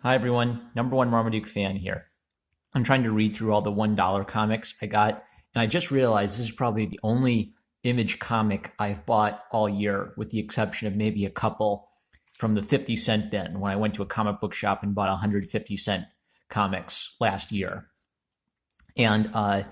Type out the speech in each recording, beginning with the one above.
Hi, everyone. Number one Marmaduke fan here. I'm trying to read through all the $1 comics I got, and I just realized this is probably the only Image comic I've bought all year, with the exception of maybe a couple from the 50-cent bin when I went to a comic book shop and bought 150-cent comics last year. And I've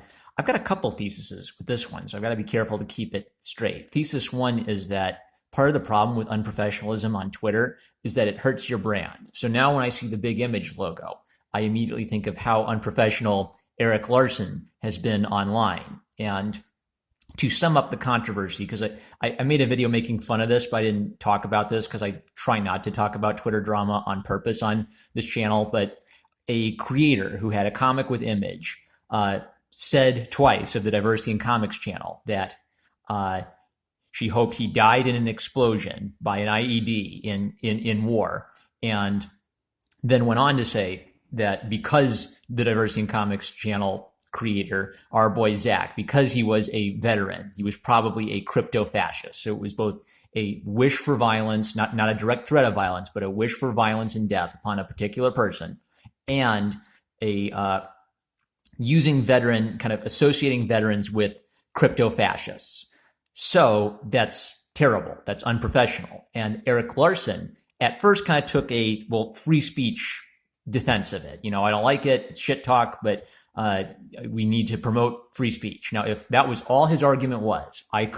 got a couple theses with this one, so I've got to be careful to keep it straight. Thesis one is that part of the problem with unprofessionalism on Twitter is that it hurts your brand. So now when I see the big Image logo, I immediately think of how unprofessional Eric Larson has been online. And to sum up the controversy, because I made a video making fun of this, but I didn't talk about this because I try not to talk about Twitter drama on purpose on this channel. But a creator who had a comic with Image said twice of the Diversity in Comics channel that she hoped he died in an explosion by an IED in war, and then went on to say that because the Diversity in Comics channel creator, our boy Zach, because he was a veteran, he was probably a crypto fascist. So it was both a wish for violence, not a direct threat of violence, but a wish for violence and death upon a particular person, and a using veteran, kind of associating veterans with crypto fascists. So that's terrible. That's unprofessional. And Eric Larson at first kind of took a, free speech defense of it. I don't like it. It's shit talk, but we need to promote free speech. Now, if that was all his argument was, I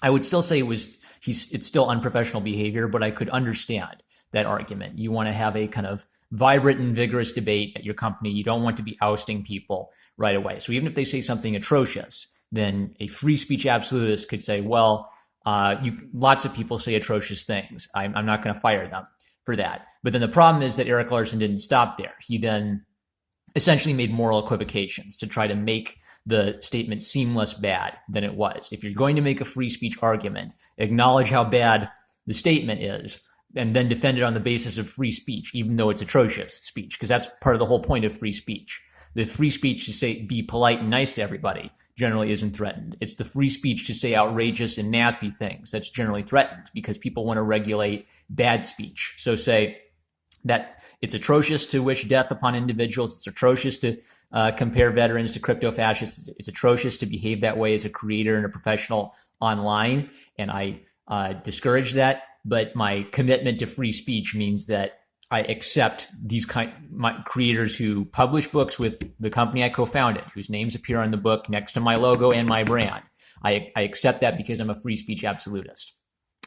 would still say it's still unprofessional behavior, but I could understand that argument. You want to have a kind of vibrant and vigorous debate at your company. You don't want to be ousting people right away. So even if they say something atrocious, then a free speech absolutist could say, well, lots of people say atrocious things. I'm not going to fire them for that. But then the problem is that Eric Larson didn't stop there. He then essentially made moral equivocations to try to make the statement seem less bad than it was. If you're going to make a free speech argument, acknowledge how bad the statement is, and then defend it on the basis of free speech, even though it's atrocious speech, because that's part of the whole point of free speech. The free speech to say, be polite and nice to everybody, generally isn't threatened. It's the free speech to say outrageous and nasty things that's generally threatened, because people want to regulate bad speech. So say that it's atrocious to wish death upon individuals. It's atrocious to compare veterans to crypto fascists. It's atrocious to behave that way as a creator and a professional online. And I discourage that. But my commitment to free speech means that I accept these my creators who publish books with the company I co-founded, whose names appear on the book next to my logo and my brand. I accept that because I'm a free speech absolutist.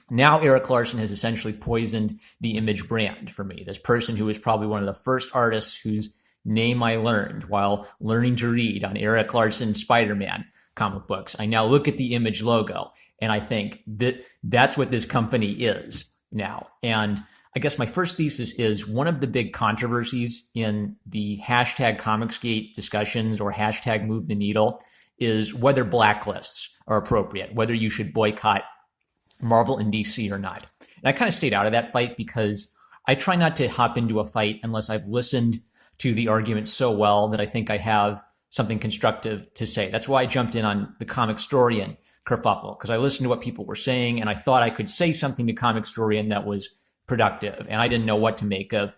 Now Eric Larson has essentially poisoned the Image brand for me. This person who was probably one of the first artists whose name I learned while learning to read on Eric Larson's Spider-Man comic books. I now look at the Image logo and I think that that's what this company is now. And I guess my first thesis is one of the big controversies in the hashtag Comicsgate discussions or hashtag Move the Needle is whether blacklists are appropriate, whether you should boycott Marvel and DC or not. And I kind of stayed out of that fight because I try not to hop into a fight unless I've listened to the argument so well that I think I have something constructive to say. That's why I jumped in on the Comic Storian kerfuffle, because I listened to what people were saying and I thought I could say something to Comic Storian that was productive, and I didn't know what to make of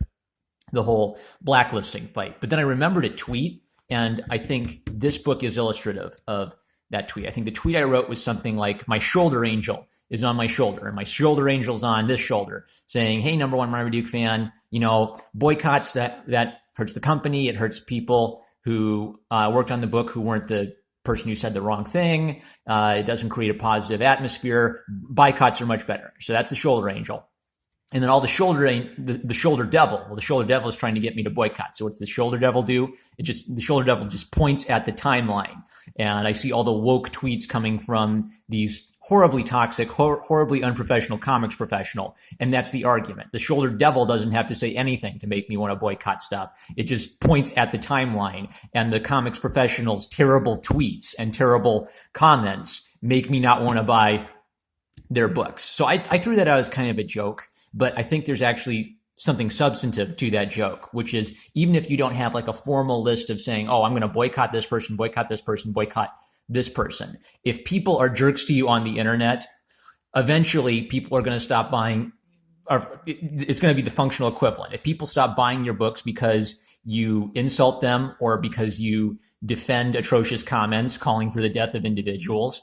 the whole blacklisting fight. But then I remembered a tweet, and I think this book is illustrative of that tweet. I think the tweet I wrote was something like, my shoulder angel is on my shoulder, and my shoulder angel's on this shoulder, saying, hey, number one Marmaduke fan, boycotts that hurts the company, it hurts people who worked on the book who weren't the person who said the wrong thing, it doesn't create a positive atmosphere, boycotts are much better. So that's the shoulder angel. And then all the shoulder devil. Well, the shoulder devil is trying to get me to boycott. So what's the shoulder devil do? The shoulder devil just points at the timeline. And I see all the woke tweets coming from these horribly toxic, horribly unprofessional comics professional. And that's the argument. The shoulder devil doesn't have to say anything to make me want to boycott stuff. It just points at the timeline, and the comics professional's terrible tweets and terrible comments make me not want to buy their books. So I threw that out as kind of a joke. But I think there's actually something substantive to that joke, which is even if you don't have like a formal list of saying, oh, I'm going to boycott this person, boycott this person, boycott this person. If people are jerks to you on the internet, eventually people are going to stop buying it's going to be the functional equivalent. If people stop buying your books because you insult them or because you defend atrocious comments calling for the death of individuals,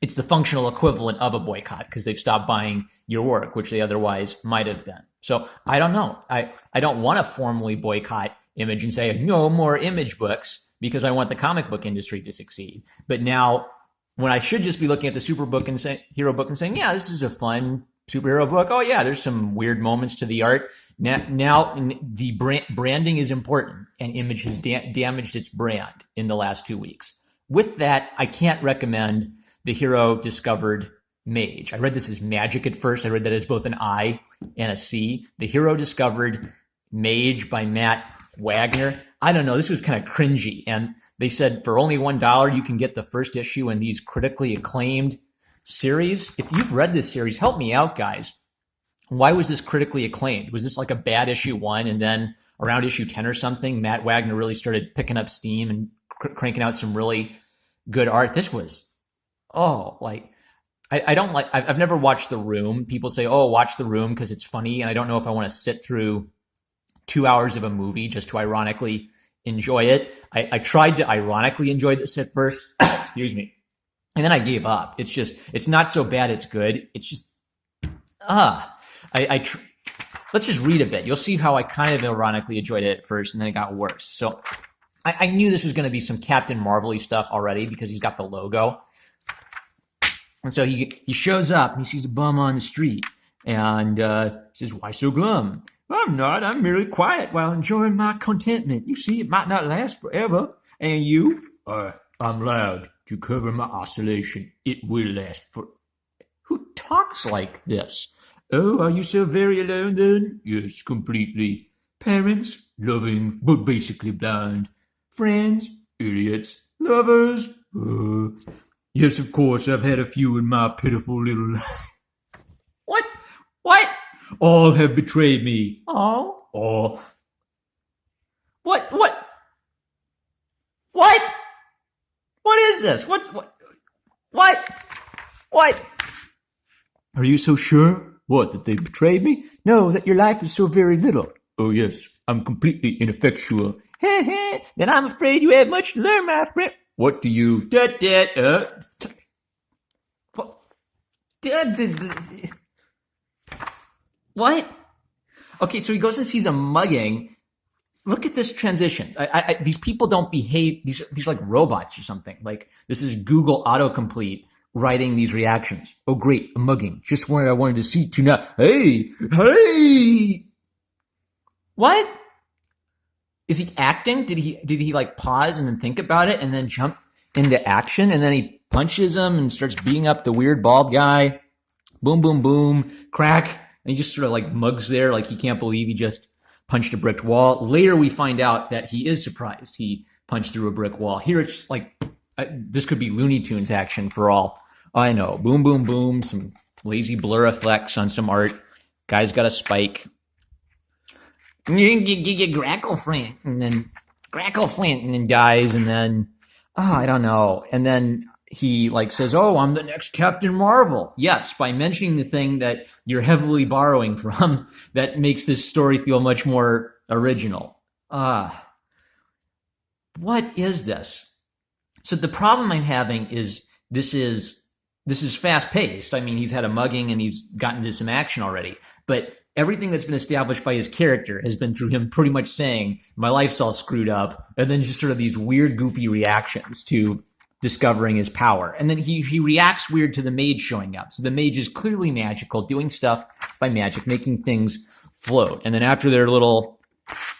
it's the functional equivalent of a boycott because they've stopped buying your work, which they otherwise might have been. So I don't know. I don't want to formally boycott Image and say no more Image books because I want the comic book industry to succeed. But now, when I should just be looking at the hero book and saying, yeah, this is a fun superhero book. Oh yeah, there's some weird moments to the art. Now the branding is important, and Image has damaged its brand in the last 2 weeks. With that, I can't recommend the hero discovered Mage. I read this as Magic at first. I read that as both an I and a C. The hero discovered Mage by Matt Wagner. I don't know. This was kind of cringy. And they said for only $1, you can get the first issue in these critically acclaimed series. If you've read this series, help me out, guys. Why was this critically acclaimed? Was this like a bad issue 1 and then around issue 10 or something, Matt Wagner really started picking up steam and cranking out some really good art? This was, I've never watched The Room. People say, oh, watch The Room because it's funny. And I don't know if I want to sit through 2 hours of a movie just to ironically enjoy it. I tried to ironically enjoy this at first. Excuse me. And then I gave up. It's not so bad it's good. It's just, let's just read a bit. You'll see how I kind of ironically enjoyed it at first and then it got worse. So I knew this was going to be some Captain Marvel-y stuff already because he's got the logo. And so he shows up and he sees a bum on the street and says, why so glum? I'm not. I'm merely quiet while enjoying my contentment. You see, it might not last forever. And you? I'm loud to cover my isolation. It will last for... Who talks like this? Oh, are you so very alone then? Yes, completely. Parents? Loving, but basically blind. Friends? Idiots. Lovers? Yes, of course, I've had a few in my pitiful little life. What? All have betrayed me. All? All. What? What is this? What? Are you so sure? What, that they betrayed me? No, that your life is so very little. Oh, yes, I'm completely ineffectual. Then I'm afraid you have much to learn, my friend. What do you... What? Okay, so he goes and sees a mugging. Look at this transition. These people don't behave. These are like robots or something. Like, this is Google autocomplete writing these reactions. Oh, great, a mugging. Just what I wanted to see tonight. Hey! What? Is he acting? Did he like pause and then think about it and then jump into action? And then he punches him and starts beating up the weird bald guy. Boom, boom, boom. Crack. And he just sort of like mugs there like he can't believe he just punched a brick wall. Later we find out that he is surprised he punched through a brick wall. Here it's just like, this could be Looney Tunes action for all I know. Boom, boom, boom. Some lazy blur effects on some art. Guy's got a spike. You Grackle Flint, and then dies, and then, I don't know. And then he like says, oh, I'm the next Captain Marvel. Yes, by mentioning the thing that you're heavily borrowing from, that makes this story feel much more original. What is this? So the problem I'm having is this is fast paced. I mean, he's had a mugging and he's gotten into some action already, but everything that's been established by his character has been through him pretty much saying, my life's all screwed up, and then just sort of these weird, goofy reactions to discovering his power. And then he reacts weird to the Mage showing up. So the Mage is clearly magical, doing stuff by magic, making things float. And then after their little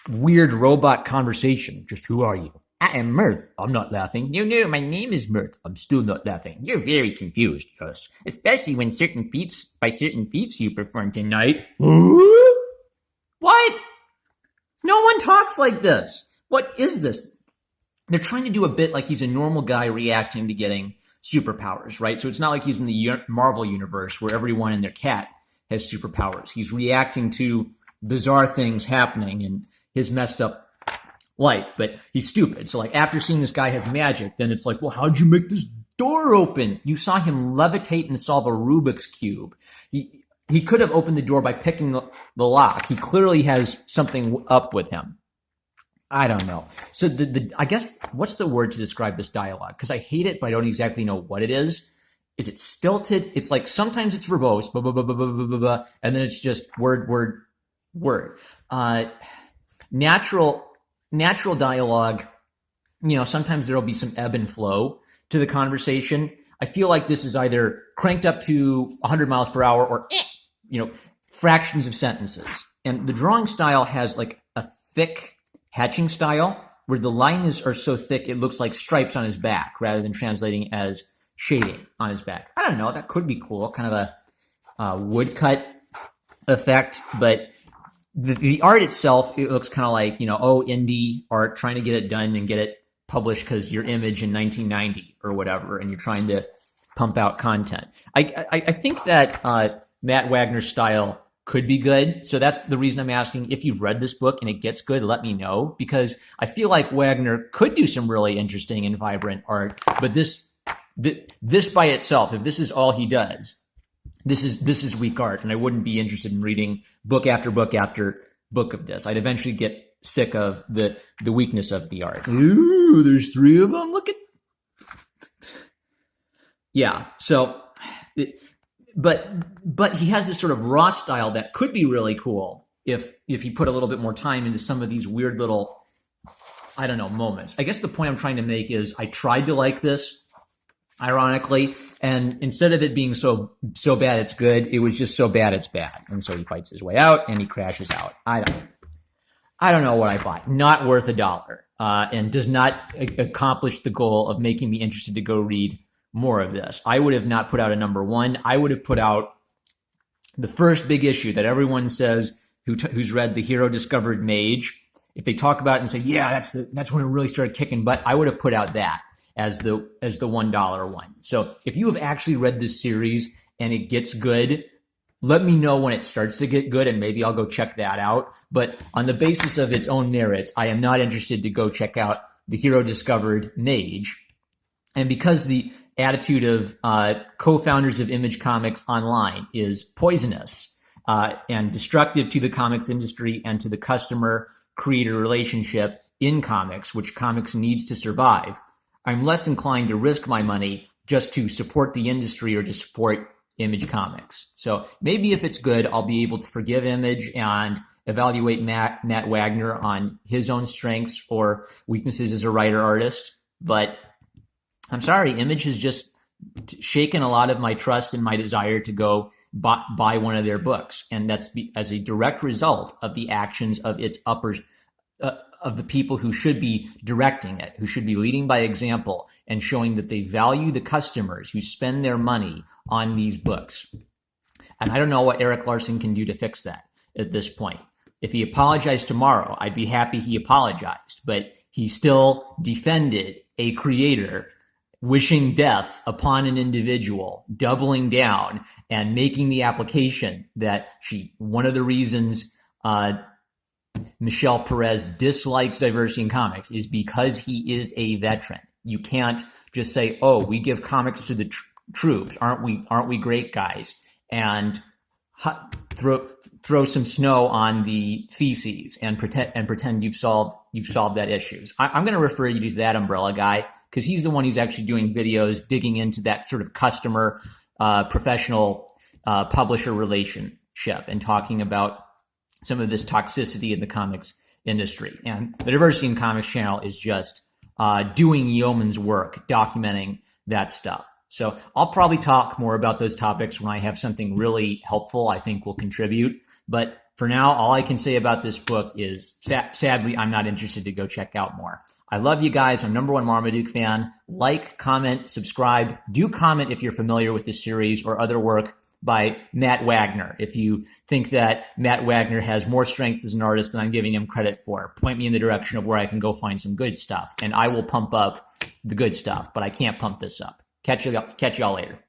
weird robot conversation, just who are you? I am Mirth. I'm not laughing. No, my name is Mirth. I'm still not laughing. You're very confused, Gus. Especially when certain feats you perform tonight. What? No one talks like this. What is this? They're trying to do a bit like he's a normal guy reacting to getting superpowers, right? So it's not like he's in the Marvel universe where everyone and their cat has superpowers. He's reacting to bizarre things happening in his messed up life, but he's stupid. So like after seeing this guy has magic, then it's like, well, how'd you make this door open? You saw him levitate and solve a Rubik's Cube. he could have opened the door by picking the lock. He clearly has something up with him. I don't know. So I guess, what's the word to describe this dialogue? Because I hate it, but I don't exactly know what it is. Is it stilted? It's like sometimes it's verbose, blah, blah, blah, blah, blah, blah, blah, and then it's just word, word, word. Natural dialogue, sometimes there'll be some ebb and flow to the conversation. I feel like this is either cranked up to 100 miles per hour or, fractions of sentences. And the drawing style has like a thick hatching style where the lines are so thick it looks like stripes on his back rather than translating as shading on his back. I don't know. That could be cool. Kind of a woodcut effect. But the art itself, it looks kind of like, indie art, trying to get it done and get it published because your Image in 1990 or whatever, and you're trying to pump out content. I think that Matt Wagner's style could be good. So that's the reason I'm asking, if you've read this book and it gets good, let me know, because I feel like Wagner could do some really interesting and vibrant art. But this by itself, if this is all he does, this is weak art, and I wouldn't be interested in reading book after book after book of this. I'd eventually get sick of the weakness of the art. Ooh, there's 3 of them. Look at, yeah. So, but he has this sort of raw style that could be really cool if he put a little bit more time into some of these weird little, I don't know, moments. I guess the point I'm trying to make is I tried to like this, ironically, and instead of it being so bad it's good, it was just so bad it's bad. And so he fights his way out and he crashes out. I don't know what I bought. Not worth $1, and does not accomplish the goal of making me interested to go read more of this. I would have not put out a number 1. I would have put out the first big issue that everyone says who's read The Hero Discovered Mage. If they talk about it and say, yeah, that's when it really started kicking butt, I would have put out that as the $1 one. So if you have actually read this series and it gets good, let me know when it starts to get good, and maybe I'll go check that out. But on the basis of its own merits, I am not interested to go check out The Hero Discovered Mage. And because the attitude of co-founders of Image Comics Online is poisonous and destructive to the comics industry and to the customer-creator relationship in comics, which comics needs to survive, I'm less inclined to risk my money just to support the industry or to support Image Comics. So maybe if it's good, I'll be able to forgive Image and evaluate Matt Wagner on his own strengths or weaknesses as a writer-artist. But I'm sorry, Image has just shaken a lot of my trust and my desire to go buy one of their books. And that's as a direct result of the actions of its uppers, of the people who should be directing it, who should be leading by example and showing that they value the customers who spend their money on these books. And I don't know what Eric Larson can do to fix that at this point. If he apologized tomorrow, I'd be happy he apologized, but he still defended a creator wishing death upon an individual, doubling down and making the application that one of the reasons Michelle Perez dislikes diversity in comics is because he is a veteran. You can't just say, "Oh, we give comics to the troops, aren't we great guys?" and throw some snow on the feces and pretend you've solved that issues. I'm going to refer you to that umbrella guy because he's the one who's actually doing videos digging into that sort of customer professional publisher relationship and talking about some of this toxicity in the comics industry. And the Diversity in Comics channel is just doing yeoman's work, documenting that stuff. So I'll probably talk more about those topics when I have something really helpful I think will contribute. But for now, all I can say about this book is, sadly, I'm not interested to go check out more. I love you guys. I'm #1 Marmaduke fan. Like, comment, subscribe. Do comment if you're familiar with this series or other work by Matt Wagner. If you think that Matt Wagner has more strengths as an artist than I'm giving him credit for, point me in the direction of where I can go find some good stuff, and I will pump up the good stuff, but I can't pump this up. Catch y'all later.